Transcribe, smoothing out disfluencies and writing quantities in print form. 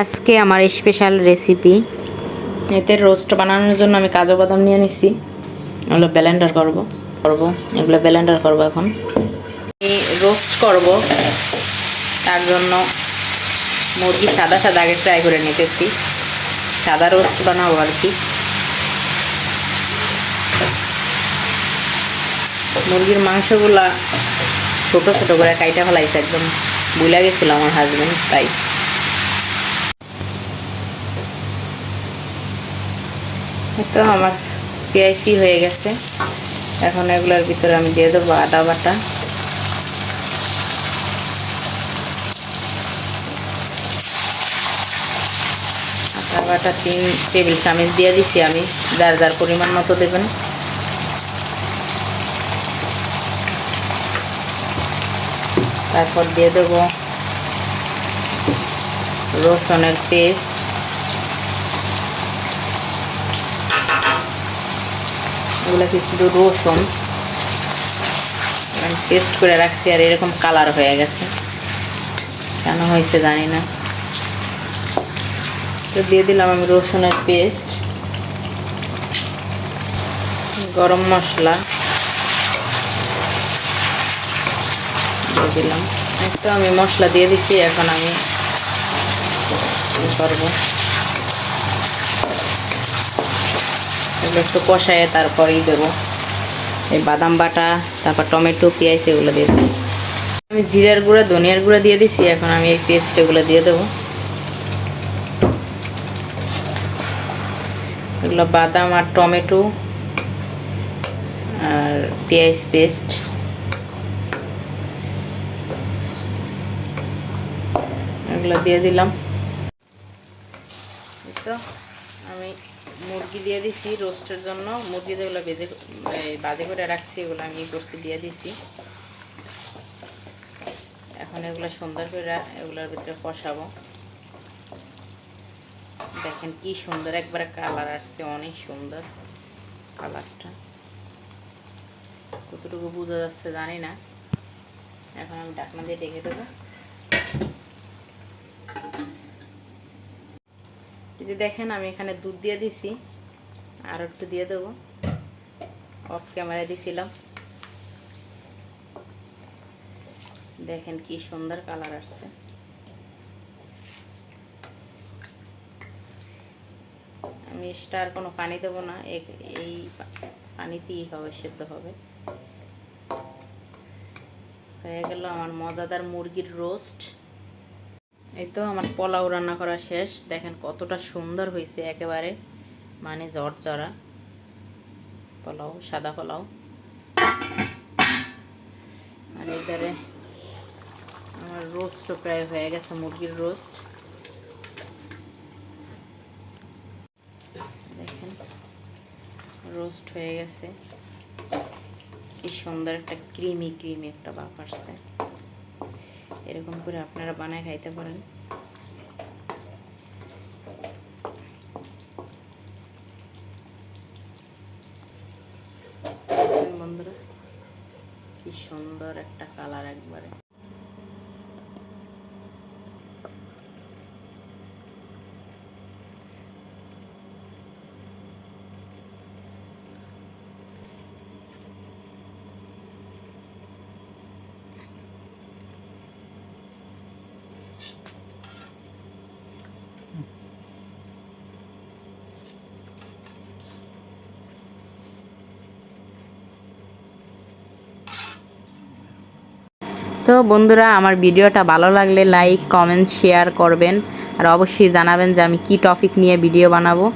আজকে আমার special recipe. এতে রোস্ট বানানোর জন্য আমি কাজু বাদাম নিয়ে নিচ্ছি, এগুলো ব্লেন্ডার করব এগুলো ব্লেন্ডার করব। এখন আমি রোস্ট করব, তার জন্য মুরগি সাদা সাদা আগে ফ্রাই করে নিতেছি, সাদা রোস্ট বানাবো আর কি। মুরগির মাংসগুলা ছোট ছোট করে কাইটা ফেলাইছে, একদম ভুলে গেছিল আমার হাজবেন্ড, তাই। তো আমার পেঁয়াজি হয়ে গেছে, এখন এগুলোর ভিতরে আমি দিয়ে দেবো আদা বাটা, আদা বাটা 3 টেবিল চামচ দিয়ে দিচ্ছি আমি, যার যার পরিমাণ মতো দেবেন। তারপর দিয়ে দেবো রসুনের পেস্ট, এগুলো শুধু রসুন পেস্ট করে রাখছি, আর এরকম কালার হয়ে গেছে, কেন হয়েছে জানি না। তো দিয়ে দিলাম আমি রসুনের পেস্ট, গরম মশলা দিয়ে দিলাম। একটু আমি মশলা দিয়ে দিচ্ছি, এখন আমি করবো এগুলো একটু কষায়, তারপরেই দেবো এই বাদাম বাটা, তারপর টমেটো পেঁয়াজ এগুলো দিয়ে দেবো। আমি জিরার গুঁড়া ধনিয়ার গুঁড়া দিয়ে দিচ্ছি, এখন আমি এই পেস্ট এগুলো দিয়ে দেবো। এগুলো বাদাম আর টমেটো আর পেঁয়াজ পেস্ট, এগুলো দিয়ে দিলাম। তো আমি মুরগি দিয়ে দিছি রোস্টের জন্য, মুরগি যেগুলো বাজে করে রাখছি এগুলো আমি করছি দিয়ে দিছি। এখন এগুলো সুন্দর করে এগুলোর ভিতরে কষাবো। দেখেন কি সুন্দর একবারে কালার আসছে, অনেক সুন্দর কালারটা, কতটুকু বোঝা যাচ্ছে জানি না। এখন আমি ঢাকনা দিয়ে ঢেকে দেবো। এই যে দেখেন আমি এখানে দুধ দিয়ে দিছি, আর একটু দিয়ে দেবো, অফ ক্যামেরায় দিছিলাম। দেখেন কি সুন্দর কালার আসছে। আমি এক্সট্রা আর কোনো পানি দেবো না, এই পানিতেই হবে, সেদ্ধ হবে। হয়ে গেল আমার মজাদার মুরগির রোস্ট। এই তো আমার পোলাও রান্না করা শেষ, দেখেন কতটা সুন্দর হয়েছে, একেবারে মানে ঝরঝরা পোলাও, সাদা পোলাও। আর এবারে আমার রোস্টও প্রায় হয়ে গেছে, মুরগির রোস্ট। দেখেন রোস্ট হয়ে গেছে, কি সুন্দর একটা ক্রিমি একটা ভাব আসছে। এরকম করে আপনারা বানায় খাইতে পারেন। বন্ধুরা কি সুন্দর একটা কালার একবারে। তো বন্ধুরা আমার ভিডিওটা ভালো লাগলে লাইক কমেন্ট শেয়ার করবেন, আর অবশ্যই জানাবেন যে আমি কি টপিক নিয়ে ভিডিও বানাবো।